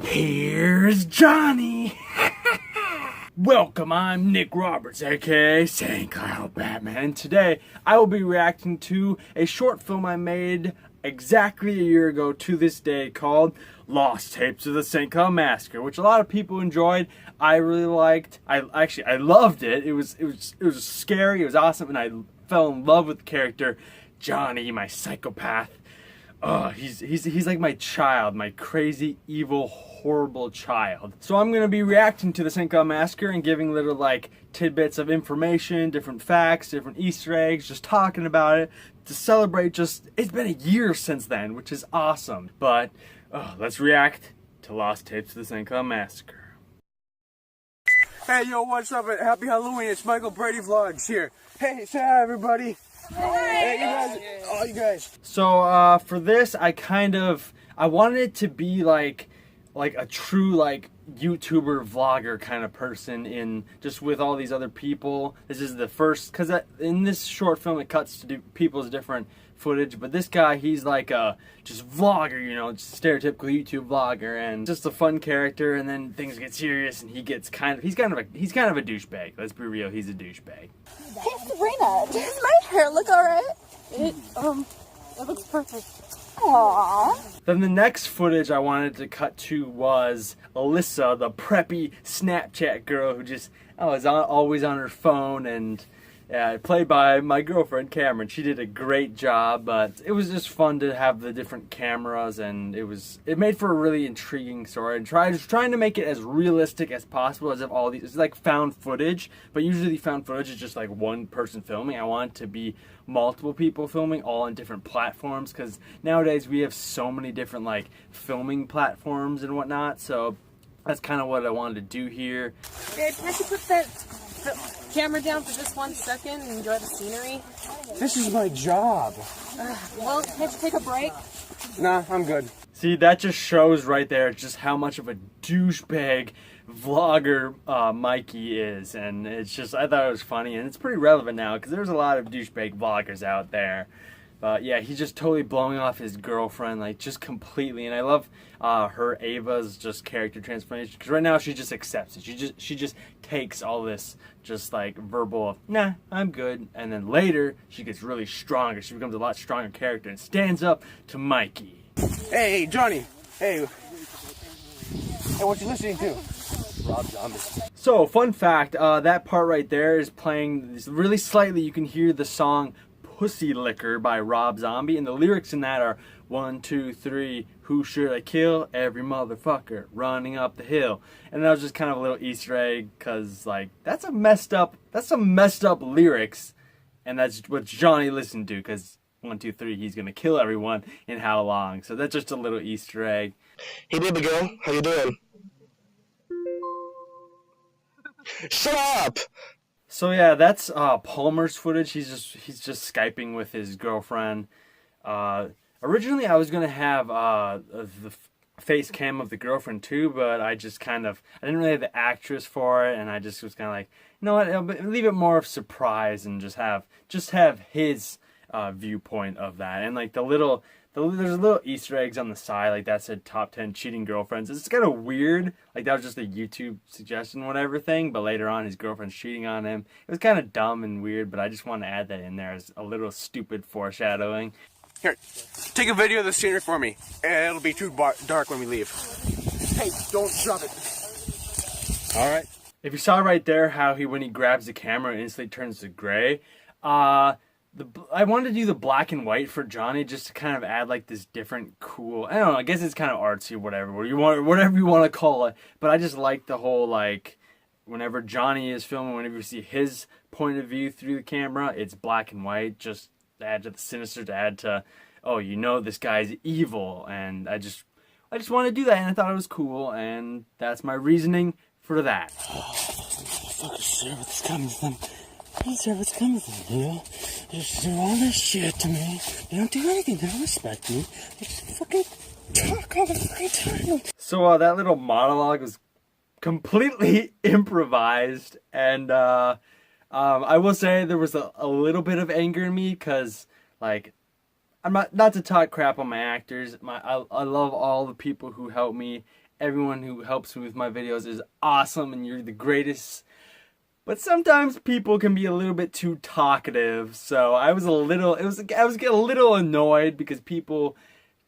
Here's Johnny! Welcome, I'm Nick Roberts, aka Saint Cloud Batman, and today I will be reacting to a short film I made exactly a year ago to this day called Lost Tapes of the Saint Cloud Massacre, which a lot of people enjoyed. I really liked. I loved it. It was scary, it was awesome, and I fell in love with the character Johnny, my psychopath. He's like my child, my crazy, evil, horrible child. So I'm gonna be reacting to the Saint Cloud Massacre and giving little like tidbits of information, different facts, different Easter eggs, just talking about it to celebrate. It's been a year since then, which is awesome. But let's react to Lost Tapes of the Saint Cloud Massacre. Hey, yo, what's up? Happy Halloween. It's Michael Brady Vlogs here. Hey, say hi, everybody. Hey, you guys. Oh, you guys. So, for this, I wanted it to be like a true, like, YouTuber, vlogger kind of person just with all these other people. This is the first, because in this short film, it cuts to people's different footage, but this guy, he's like a just vlogger, you know, just stereotypical YouTube vlogger, and just a fun character. And then things get serious, and he's kind of a douchebag. Let's be real, he's a douchebag. Hey Sabrina, does my hair look alright? It looks perfect. Aww. Then the next footage I wanted to cut to was Alyssa, the preppy Snapchat girl who just is always on her phone, and played by my girlfriend Cameron. She did a great job, but it was just fun to have the different cameras, and it made for a really intriguing story. And trying to make it as realistic as possible, as if all these, it's like found footage, but usually found footage is just like one person filming. I want it to be multiple people filming, all on different platforms, because nowadays we have so many different like filming platforms and whatnot. So that's kind of what I wanted to do here. Babe, can I put that camera down for just 1 second and enjoy the scenery? This is my job. Well, can't you take a break? Nah, I'm good. See, that just shows right there just how much of a douchebag vlogger Mikey is, and it's just, I thought it was funny, and it's pretty relevant now because there's a lot of douchebag vloggers out there. But yeah, he's just totally blowing off his girlfriend, like just completely. And I love her Ava's just character transformation, because right now she just accepts it. She just takes all this just like verbal, nah, I'm good. And then later she gets really stronger. She becomes a lot stronger character and stands up to Mikey. Hey, Johnny. Hey, what you listening to? Rob Zombie. So, fun fact, that part right there is playing really slightly. You can hear the song Pussy Liquor by Rob Zombie, and the lyrics in that are 1, 2, 3, who should I kill? Every motherfucker running up the hill. And that was just kind of a little Easter egg, because like that's some messed up lyrics, and that's what Johnny listened to, because 1, 2, 3, he's gonna kill everyone in how long. So that's just a little Easter egg. Hey baby girl, how you doing? Shut up! So yeah, that's Palmer's footage. He's just Skyping with his girlfriend. Originally I was gonna have the face cam of the girlfriend too, but I didn't really have the actress for it, and I just was kind of like, you know what, I'll leave it more of surprise and just have his viewpoint of that. And like there's little Easter eggs on the side, like that said top 10 cheating girlfriends. It's kind of weird, like that was just a YouTube suggestion whatever thing, but later on his girlfriend's cheating on him. It was kind of dumb and weird, but I just wanted to add that in there as a little stupid foreshadowing. Here, take a video of the scenery for me. It'll be too dark when we leave. Hey, don't drop it. Alright. If you saw right there how when he grabs the camera it instantly turns to gray, I wanted to do the black and white for Johnny just to kind of add like this different cool, I don't know, I guess it's kind of artsy, whatever you want to call it, but I just like the whole, like, whenever Johnny is filming, whenever you see his point of view through the camera, it's black and white, just to add to the sinister, to add to, oh, you know this guy's evil, and I just want to do that, and I thought it was cool, and that's my reasoning for that. Fucking sure what's coming from. I'm sure what's coming from, you know? They just do all this shit to me. They don't do anything. They don't respect me. They just fucking talk all the fucking time. So that little monologue was completely improvised, and I will say there was a little bit of anger in me, because like, I'm not to talk crap on my actors. I love all the people who helped me everyone who helps me with my videos is awesome and you're the greatest. But sometimes people can be a little bit too talkative, so I was getting a little annoyed because people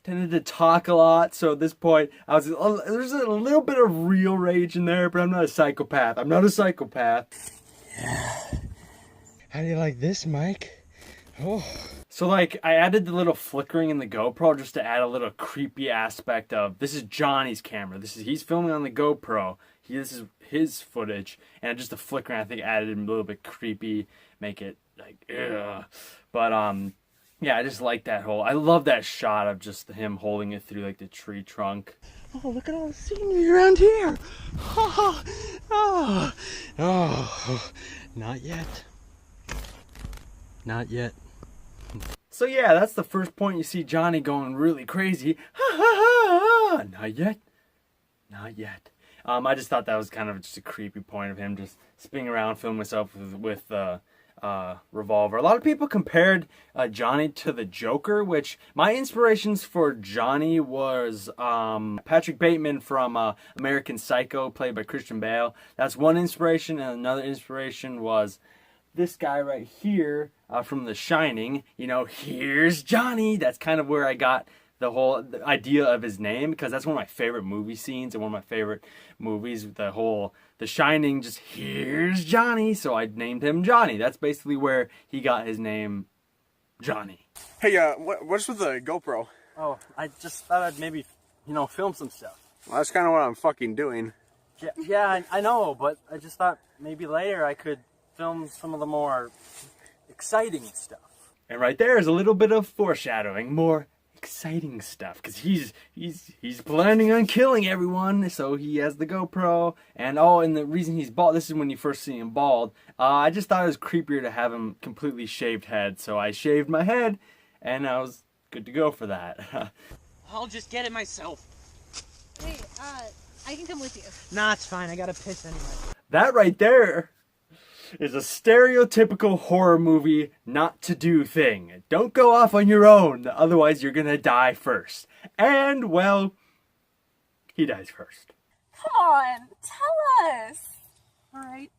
tended to talk a lot. So at this point, there's a little bit of real rage in there, but I'm not a psychopath. I'm not a psychopath. Yeah. How do you like this, Mike? Oh. So like, I added the little flickering in the GoPro just to add a little creepy aspect of, this is Johnny's camera. He's filming on the GoPro. This is his footage, and just the flickering I think added a little bit creepy, make it like ugh. But yeah, I just like that I love that shot of just him holding it through like the tree trunk. Oh, look at all the scenery around here. Oh, oh, oh, not yet. Not yet. So yeah, that's the first point you see Johnny going really crazy. Ha ha ha ha! Not yet. Not yet. I just thought that was kind of just a creepy point of him just spinning around, filming himself with revolver. A lot of people compared Johnny to the Joker, which my inspirations for Johnny was Patrick Bateman from American Psycho, played by Christian Bale. That's one inspiration, and another inspiration was this guy right here from The Shining. You know, here's Johnny. That's kind of where I got the idea of his name, because that's one of my favorite movie scenes and one of my favorite movies. The Shining, just here's Johnny, so I named him Johnny. That's basically where he got his name, Johnny. Hey, what's with the GoPro? Oh, I just thought I'd maybe, film some stuff. Well, that's kind of what I'm fucking doing. Yeah, I know, but I just thought maybe later I could film some of the more exciting stuff. And right there is a little bit of foreshadowing, more exciting stuff, because he's planning on killing everyone, so he has the GoPro. And the reason he's bald, this is when you first see him bald, I just thought it was creepier to have him completely shaved head, so I shaved my head and I was good to go for that. I'll just get it myself. Hey, I can come with you. Nah, it's fine, I gotta piss anyway. That right there is a stereotypical horror movie not to do thing. Don't go off on your own, otherwise you're gonna die first. And, well, he dies first. Come on, tell us. Alright.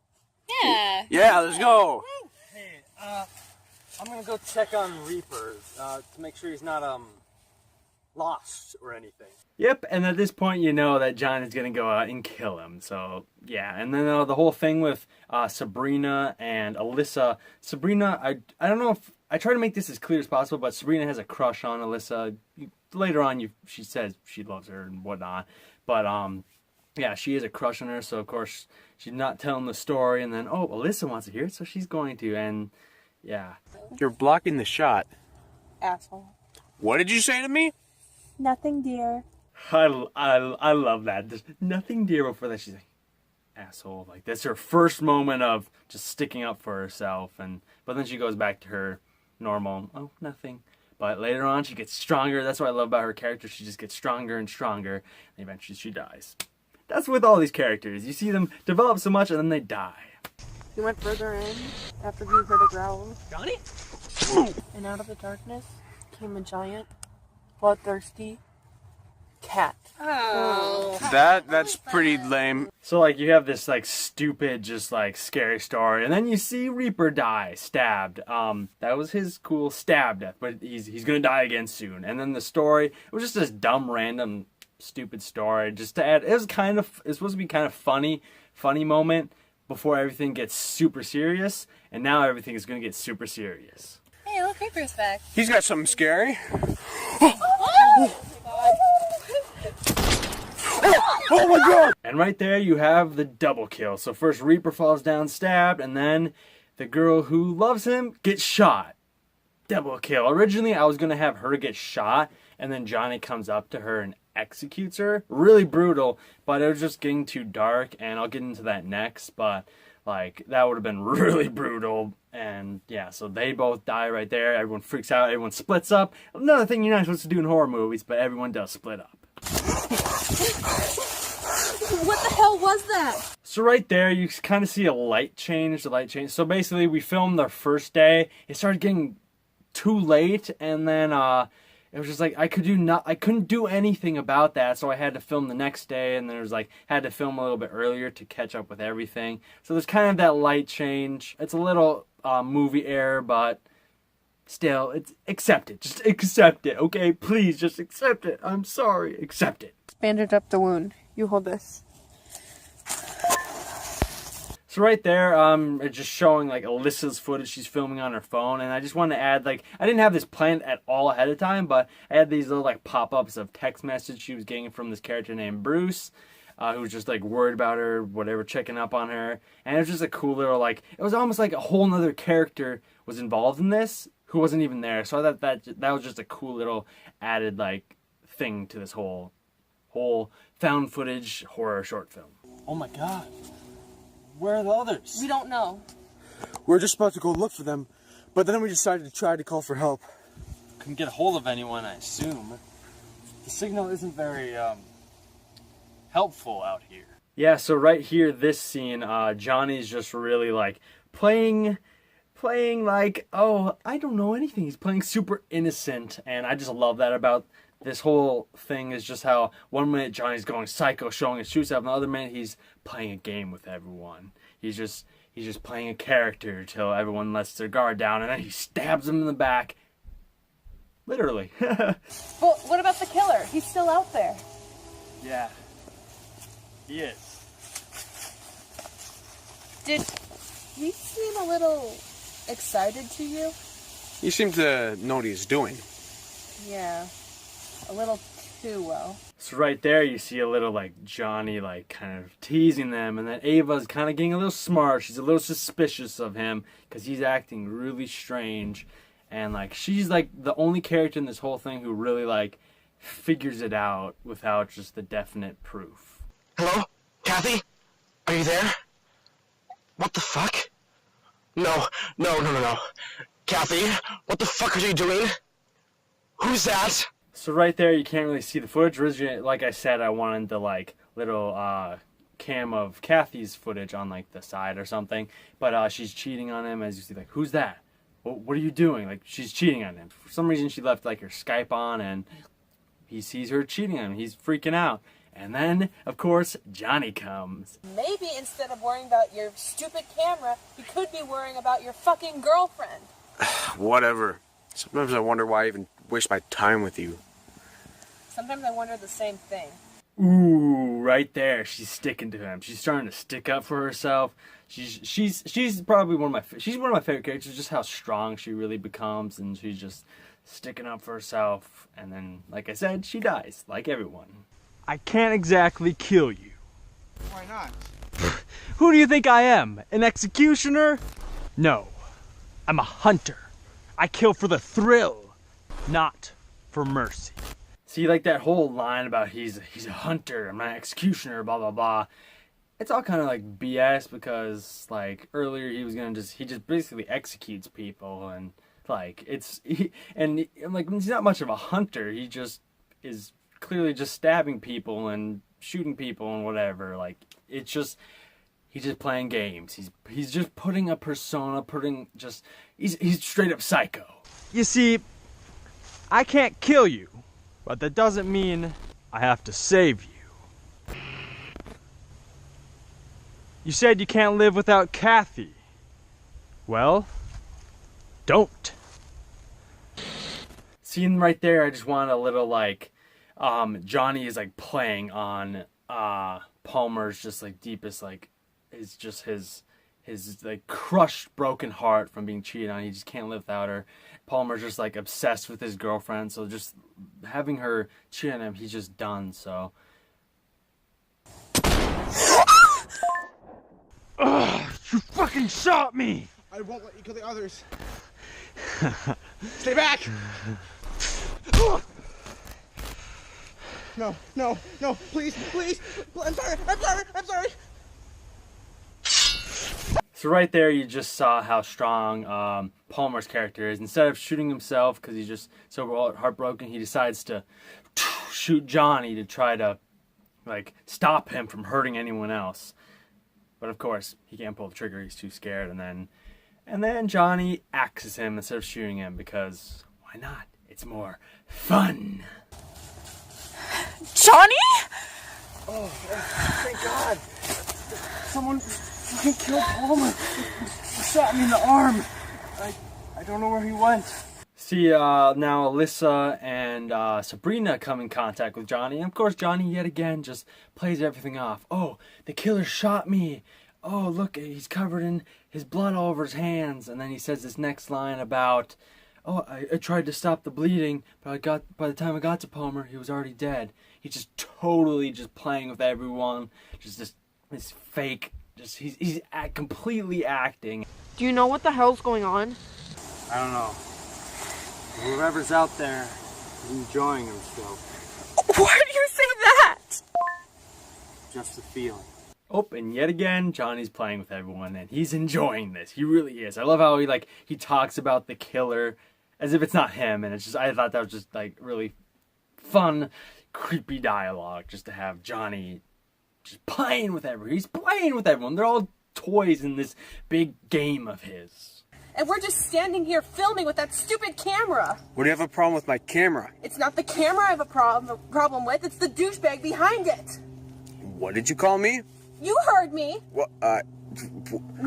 Yeah. Yeah, let's go. Hey, I'm gonna go check on Reaper to make sure he's not, lost or anything. Yep, and at this point you know that John is gonna go out and kill him, so yeah. And then the whole thing with Sabrina and Alyssa. Sabrina, I don't know if, I try to make this as clear as possible, but Sabrina has a crush on Alyssa. Later on, she says she loves her and whatnot, but yeah, she has a crush on her, so of course she's not telling the story, and then, oh, Alyssa wants to hear it, so she's going to, and yeah. You're blocking the shot. Asshole. What did you say to me? Nothing, dear. I love that. There's nothing dear before that. She's like, asshole. Like, that's her first moment of just sticking up for herself. But then she goes back to her normal, oh, nothing. But later on, she gets stronger. That's what I love about her character. She just gets stronger and stronger. And eventually she dies. That's with all these characters. You see them develop so much and then they die. He went further in after he heard a growl. Johnny? And out of the darkness came a giant, bloodthirsty cat. Oh. That's pretty lame. So, like, you have this, like, stupid, just, like, scary story. And then you see Reaper die, stabbed. That was his cool stab death. But he's gonna die again soon. And then the story, it was just this dumb, random, stupid story. Just to add, it's supposed to be kind of funny moment before everything gets super serious. And now everything is gonna get super serious. Hey, look, Reaper's back. He's got something scary. Oh my god! And right there you have the double kill. So first Reaper falls down stabbed, and then the girl who loves him gets shot. Double kill. Originally I was going to have her get shot, and then Johnny comes up to her and executes her. Really brutal, but it was just getting too dark, and I'll get into that next, but like, that would have been really brutal. And yeah, so they both die right there. Everyone freaks out, everyone splits up. Another thing you're not supposed to do in horror movies, but everyone does split up. What the hell was that? So right there, you kind of see a light change, So basically, we filmed the first day. It started getting too late, and then it was just like I couldn't do anything about that, so I had to film the next day, and then it was like had to film a little bit earlier to catch up with everything. So there's kind of that light change. It's a little movie error, but still, it's accept it. Just accept it, okay? Please, just accept it. I'm sorry, accept it. Bandage up the wound. You hold this. So right there, it's just showing like Alyssa's footage she's filming on her phone, and I just wanted to add, like, I didn't have this planned at all ahead of time, but I had these little like pop-ups of text message she was getting from this character named Bruce, who was just like worried about her, whatever, checking up on her, and it was just a cool little, like, it was almost like a whole nother character was involved in this who wasn't even there. So I thought that was just a cool little added like thing to this whole found footage horror short film. Oh my god. Where are the others? We don't know. We were just about to go look for them, but then we decided to try to call for help. Couldn't get a hold of anyone, I assume. The signal isn't very helpful out here. Yeah, so right here, this scene, Johnny's just really like playing like, oh, I don't know anything. He's playing super innocent, and I just love that about this whole thing, is just how 1 minute Johnny's going psycho, showing his true self, and the other minute he's playing a game with everyone. He's just playing a character till everyone lets their guard down, and then he stabs them in the back. Literally. But what about the killer? He's still out there. Yeah. He is. Did he seem a little excited to you? You seem to know what he's doing. Yeah. A little too well. So right there you see a little like Johnny like kind of teasing them, and then Ava's kind of getting a little smart. She's a little suspicious of him because he's acting really strange, and like she's like the only character in this whole thing who really like figures it out without just the definite proof. Hello? Kathy? Are you there? What the fuck? No. Kathy, what the fuck are you doing? Who's that? So right there, you can't really see the footage. Originally, like I said, I wanted the like little cam of Kathy's footage on like the side or something. But she's cheating on him, as you see. Like, who's that? What are you doing? Like, she's cheating on him. For some reason, she left like her Skype on, and he sees her cheating on him. He's freaking out. And then, of course, Johnny comes. Maybe instead of worrying about your stupid camera, you could be worrying about your fucking girlfriend. Whatever. Sometimes I wonder why I even waste my time with you. Sometimes I wonder the same thing. Ooh, right there, she's sticking to him. She's starting to stick up for herself. She's probably one of my favorite characters. Just how strong she really becomes, and she's just sticking up for herself. And then, like I said, she dies, like everyone. I can't exactly kill you. Why not? Who do you think I am? An executioner? No, I'm a hunter. I kill for the thrill, not for mercy. See, like that whole line about he's a hunter, I'm an executioner, blah blah blah. It's all kind of like BS, because like earlier he just basically executes people, and like like he's not much of a hunter. He just is clearly just stabbing people and shooting people and whatever. Like it's just he's just playing games. He's just putting a persona, he's straight up psycho. You see, I can't kill you, but that doesn't mean I have to save you. You said you can't live without Kathy. Well, don't. Seeing right there, I just wanted a little like, Johnny is like playing on Palmer's just like deepest like, is just his like crushed, broken heart from being cheated on. He just can't live without her. Palmer's just like obsessed with his girlfriend, so just having her cheat on him, he's just done. So ugh, you fucking shot me! I won't let you kill the others. Stay back! No, please. I'm sorry. So right there, you just saw how strong Palmer's character is. Instead of shooting himself because he's just so heartbroken, he decides to shoot Johnny to try to like stop him from hurting anyone else. But of course, he can't pull the trigger. He's too scared. And then Johnny axes him instead of shooting him, because why not? it's more fun. Johnny? Oh, thank God. Someone fucking killed Palmer. He shot me in the arm. I don't know where he went. See, now Alyssa and Sabrina come in contact with Johnny. And of course, Johnny yet again just plays everything off. Oh, the killer shot me. Oh, look, he's covered in his blood all over his hands. And then he says this next line about, oh, I tried to stop the bleeding, but by the time I got to Palmer, he was already dead. He's just totally just playing with everyone. Just this fake, he's completely acting. Do you know what the hell's going on? I don't know. Whoever's out there is enjoying himself. Why do you say that? Just a feeling. Oh, and yet again, Johnny's playing with everyone, and he's enjoying this. He really is. I love how he talks about the killer as if it's not him, and it's just, I thought that was just like really fun, creepy dialogue, just to have Johnny just playing with everyone. He's playing with everyone. They're all toys in this big game of his. And we're just standing here filming with that stupid camera. What do you have a problem with my camera? It's not the camera I have a problem with, it's the douchebag behind it. What did you call me? You heard me. What?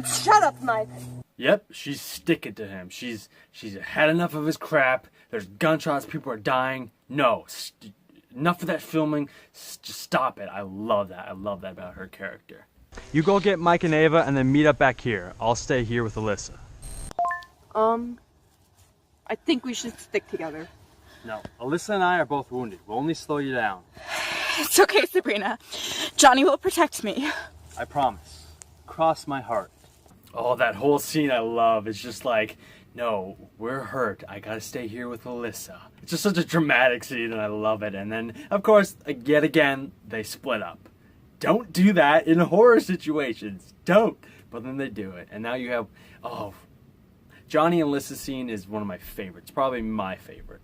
Shut up, Mike. Yep, she's sticking to him. She's had enough of his crap. There's gunshots, people are dying. No, enough of that filming. Just stop it. I love that. I love that about her character. You go get Mike and Ava and then meet up back here. I'll stay here with Alyssa. I think we should stick together. No, Alyssa and I are both wounded. We'll only slow you down. It's okay, Sabrina. Johnny will protect me. I promise. Cross my heart. Oh, that whole scene I love. It's just like, no, we're hurt. I gotta stay here with Alyssa. It's just such a dramatic scene and I love it. And then, of course, yet again, they split up. Don't do that in horror situations. Don't. But then they do it. And now you have, Johnny and Alyssa scene is one of my favorites. Probably my favorite.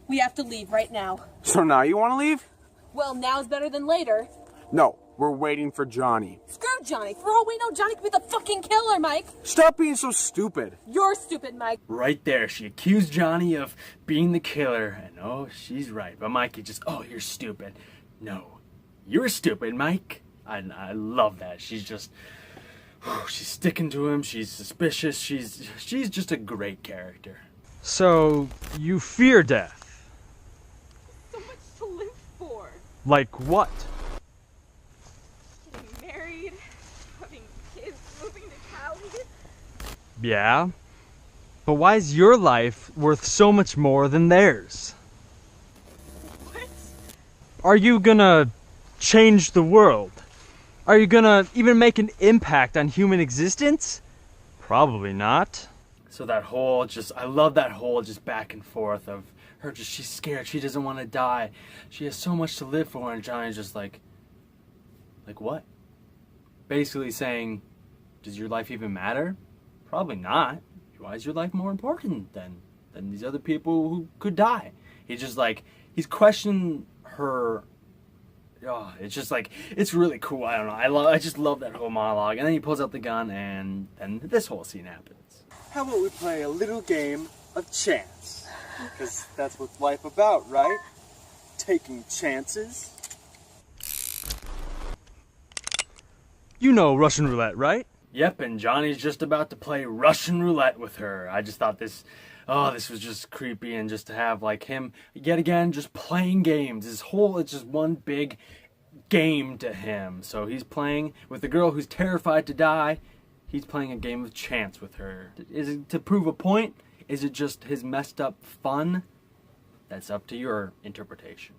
We have to leave right now. So now you want to leave? Well, now's better than later. No, we're waiting for Johnny. Screw Johnny. For all we know, Johnny could be the fucking killer, Mike. Stop being so stupid. You're stupid, Mike. Right there, she accused Johnny of being the killer, and oh, she's right. But Mikey just, oh, you're stupid. No, you're stupid, Mike. I love that. She's just, she's sticking to him. She's suspicious. She's just a great character. So you fear death? So much to live for. Like what? Getting married, having kids, moving to Cali. Yeah, but why is your life worth so much more than theirs? What? Are you gonna change the world? Are you gonna even make an impact on human existence? Probably not. So that whole I love that whole just back and forth of her she's scared, she doesn't want to die. She has so much to live for, and Johnny's just like what? Basically saying, does your life even matter? Probably not. Why is your life more important than these other people who could die? He's just he's questioning her. Oh, it's just it's really cool. I don't know. I just love that whole monologue. And then he pulls out the gun, and then this whole scene happens. How about we play a little game of chance? Because that's what life about, right? Taking chances. You know Russian roulette, right? Yep, and Johnny's just about to play Russian roulette with her. I just thought this was just creepy, and just to have him yet again just playing games. It's just one big game to him. So he's playing with the girl who's terrified to die. He's playing a game of chance with her. Is it to prove a point? Is it just his messed up fun? That's up to your interpretation.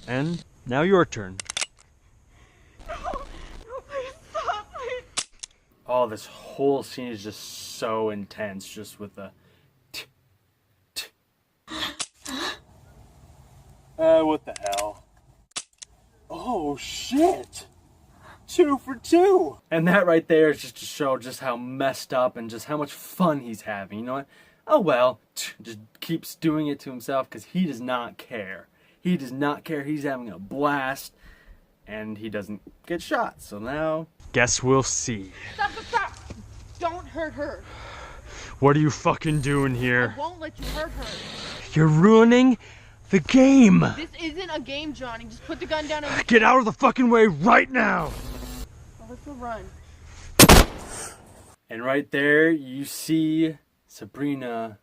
And now your turn. No, please stop. Oh, this whole scene is just so intense, just with the what the hell? Oh, shit! 2 for 2! And that right there is just to show just how messed up and just how much fun he's having. You know what? Oh well, just keeps doing it to himself because he does not care. He does not care. He's having a blast, and he doesn't get shot. So now, guess we'll see. Stop. Don't hurt her. What are you fucking doing I here? won't let you hurt her. You're ruining the game. This isn't a game, Johnny. Just put the gun down and Get out of the fucking way right now. Alyssa, run. And right there, you see Sabrina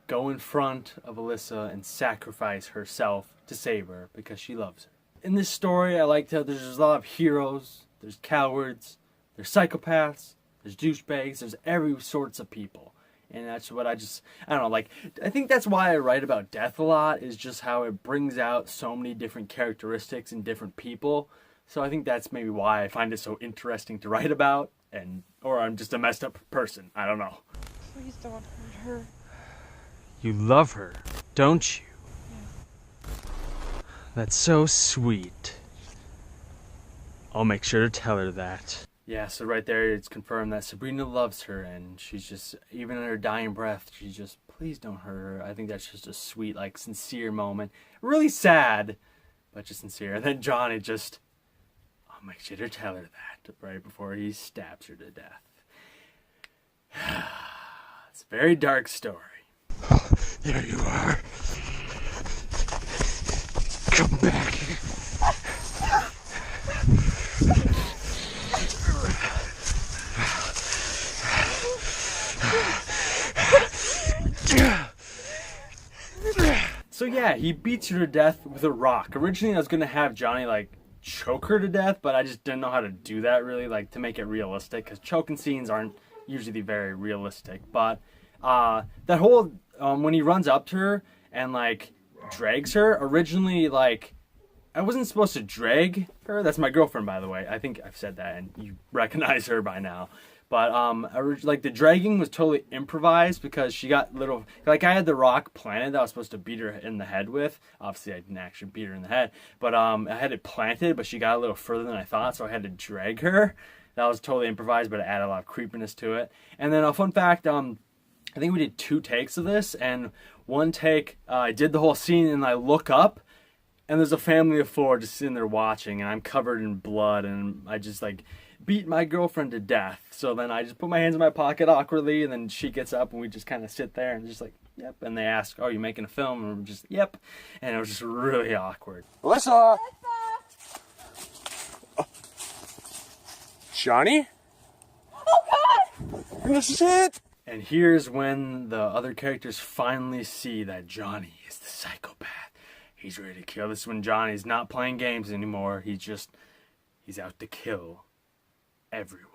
go in front of Alyssa and sacrifice herself to save her because she loves her. In this story, I liked how there's a lot of heroes, there's cowards, there's psychopaths, there's douchebags, there's every sorts of people. And that's what I don't know, like, I think that's why I write about death a lot, is just how it brings out so many different characteristics in different people. So I think that's maybe why I find it so interesting to write about, or I'm just a messed up person. I don't know. Please don't hurt her. You love her, don't you? Yeah. That's so sweet. I'll make sure to tell her that. Yeah, so right there it's confirmed that Sabrina loves her, and she's just, even in her dying breath, she's just, please don't hurt her. I think that's just a sweet, like, sincere moment. Really sad, but just sincere. And then Johnny just, I'll make sure to tell her that right before he stabs her to death. It's a very dark story. There you are. Come back. So yeah, he beats her to death with a rock. Originally I was gonna have Johnny like choke her to death, but I just didn't know how to do that really, like to make it realistic, because choking scenes aren't usually very realistic. But that whole when he runs up to her and like drags her, originally like I wasn't supposed to drag her. That's my girlfriend, by the way. I think I've said that and you recognize her by now. But like the dragging was totally improvised because she got little, like I had the rock planted that I was supposed to beat her in the head with. Obviously I didn't actually beat her in the head, but I had it planted, but she got a little further than I thought, so I had to drag her. That was totally improvised, but it added a lot of creepiness to it. And then a fun fact, I think we did 2 takes of this, and one take I did the whole scene and I look up and there's a family of 4 just sitting there watching, and I'm covered in blood, and I just like beat my girlfriend to death. So then I just put my hands in my pocket awkwardly, and then she gets up and we just kind of sit there and just like, yep. And they ask, oh, you making a film? And we're just, yep. And it was just really awkward. Alyssa! Johnny? Oh God! This is it! And here's when the other characters finally see that Johnny is the psychopath. He's ready to kill. This is when Johnny's not playing games anymore. He's out to kill everyone.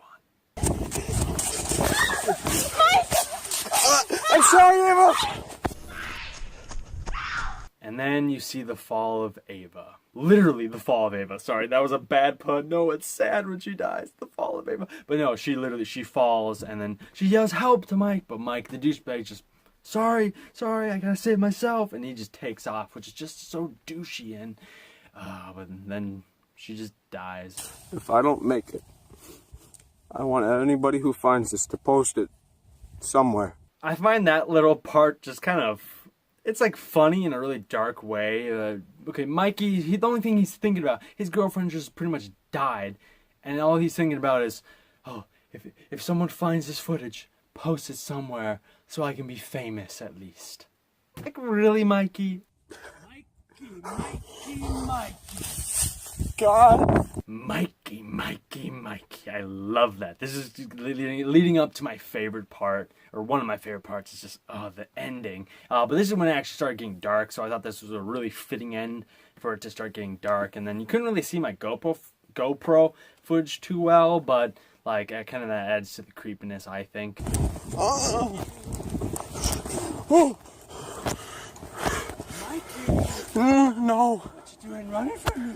I'm sorry, Ava! And then you see the fall of Ava. Literally the fall of Ava. Sorry, that was a bad pun. No, it's sad when she dies. The fall of Ava. But no, she falls and then she yells help to Mike. But Mike, the douchebag, just, sorry, I gotta save myself. And he just takes off, which is just so douchey. And but then she just dies. If I don't make it, I want anybody who finds this to post it somewhere. I find that little part just kind of, it's like funny in a really dark way. Okay, Mikey, the only thing he's thinking about, his girlfriend just pretty much died. And all he's thinking about is, oh, if someone finds this footage, post it somewhere so I can be famous at least. Like, really, Mikey? Mikey. God! Mikey. I love that. This is leading up to my favorite part, or one of my favorite parts, is just, the ending. But this is when it actually started getting dark, so I thought this was a really fitting end for it to start getting dark. And then you couldn't really see my GoPro footage too well, but, like, it kind of adds to the creepiness, I think. Mikey! No! What you doing running from me?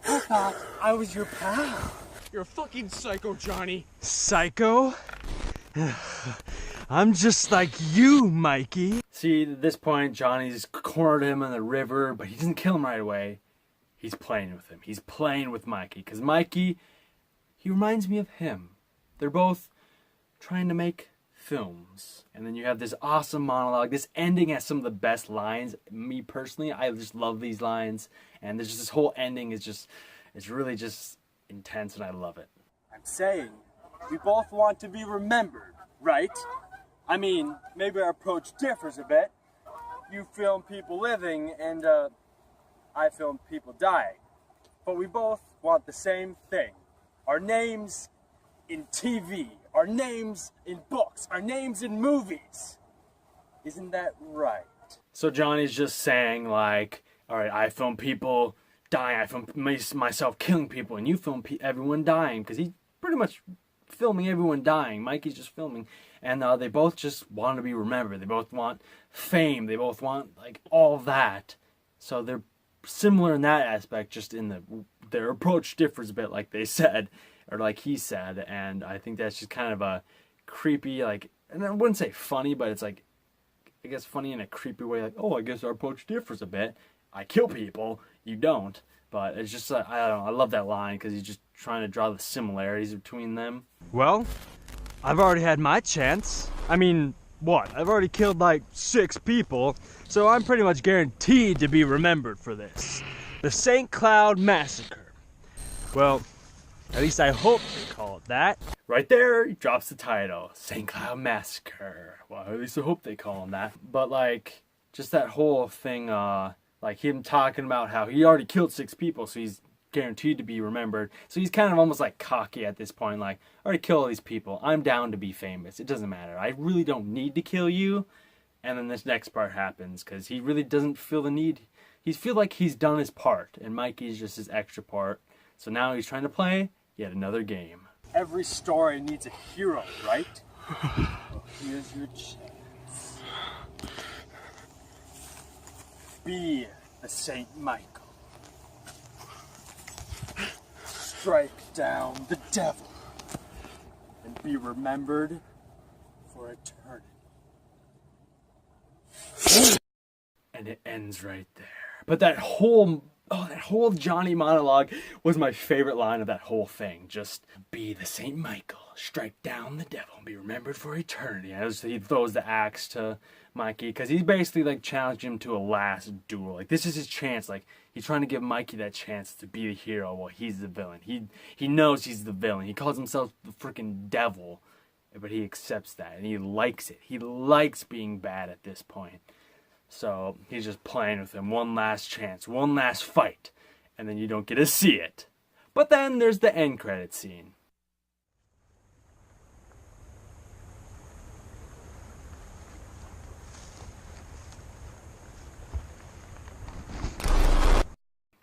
I thought I was your pal. You're a fucking psycho, Johnny. Psycho? I'm just like you, Mikey. See, at this point, Johnny's cornered him in the river, but he doesn't kill him right away. He's playing with him. He's playing with Mikey, because Mikey, he reminds me of him. They're both trying to make films. And then you have this awesome monologue. This ending has some of the best lines. Me personally, I just love these lines. And there's just this whole ending is just, it's really just intense, and I love it. I'm saying We both want to be remembered, right? I mean, maybe our approach differs a bit. You film people living and I film people dying. But we both want the same thing. Our names in TV, our names in books, our names in movies. Isn't that right? So Johnny's just saying like, all right, I film people dying, I film myself killing people, and you film everyone dying, because he's pretty much filming everyone dying. Mikey's just filming, and they both just want to be remembered. They both want fame. They both want like all that. So they're similar in that aspect, just in their approach differs a bit, like they said, or like he said, and I think that's just kind of a creepy, like, and I wouldn't say funny, but it's like, I guess funny in a creepy way, like, oh, I guess our approach differs a bit. I kill people, you don't. But it's just, I don't know, I love that line because he's just trying to draw the similarities between them. Well, I've already had my chance. I mean, what? I've already killed like 6 people, so I'm pretty much guaranteed to be remembered for this. The Saint Cloud Massacre. Well, at least I hope they call it that. Right there, he drops the title, Saint Cloud Massacre. Well, at least I hope they call him that. But like, just that whole thing, like him talking about how he already killed 6 people, so he's guaranteed to be remembered. So he's kind of almost like cocky at this point, like, I already killed all these people. I'm down to be famous. It doesn't matter. I really don't need to kill you. And then this next part happens, because he really doesn't feel the need. He feels like he's done his part, and Mikey's just his extra part. So now he's trying to play yet another game. Every story needs a hero, right? Well, here's your chance. Be the Saint Michael. Strike down the devil and be remembered for eternity. And it ends right there. But that whole Johnny monologue was my favorite line of that whole thing. Just be the Saint Michael, strike down the devil, and be remembered for eternity. And he throws the axe to Mikey, because he's basically like challenged him to a last duel. Like, this is his chance. Like, he's trying to give Mikey that chance to be the hero while he's the villain. He knows he's the villain. He calls himself the freaking devil, but he accepts that, and he likes it. He likes being bad at this point. So he's just playing with him. One last chance, one last fight, and then you don't get to see it. But then there's the end credit scene.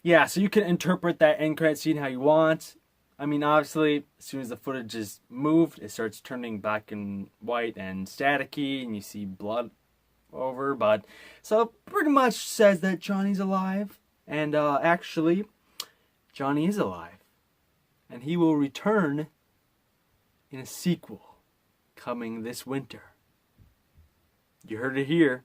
Yeah, so you can interpret that end credit scene how you want. I mean, obviously, as soon as the footage is moved, it starts turning black and white and staticky, and you see blood over. But so pretty much says that Johnny's alive, and actually, Johnny is alive, and he will return in a sequel coming this winter. You heard it here.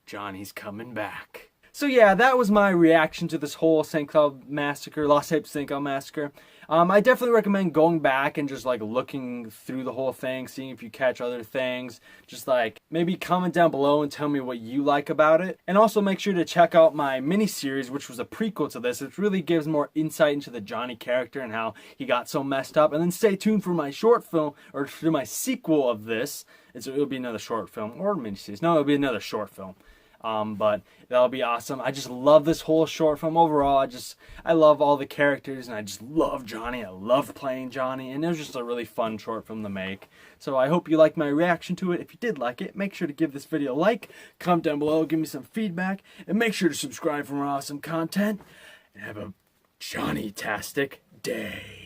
Johnny's coming back. So yeah, that was my reaction to this whole Saint Cloud Massacre, Lost Tapes Saint Cloud Massacre. I definitely recommend going back and just like looking through the whole thing, seeing if you catch other things. Just like maybe comment down below and tell me what you like about it. And also make sure to check out my mini-series, which was a prequel to this. It really gives more insight into the Johnny character and how he got so messed up. And then stay tuned for my short film, or for my sequel of this. It'll be another short film, or mini-series. No, it'll be another short film. But that'll be awesome. I just love this whole short film overall. I love all the characters, and I just love Johnny. I love playing Johnny, and it was just a really fun short film to make. So I hope you liked my reaction to it. If you did like it, make sure to give this video a like, comment down below, give me some feedback, and make sure to subscribe for more awesome content, and have a Johnny-tastic day.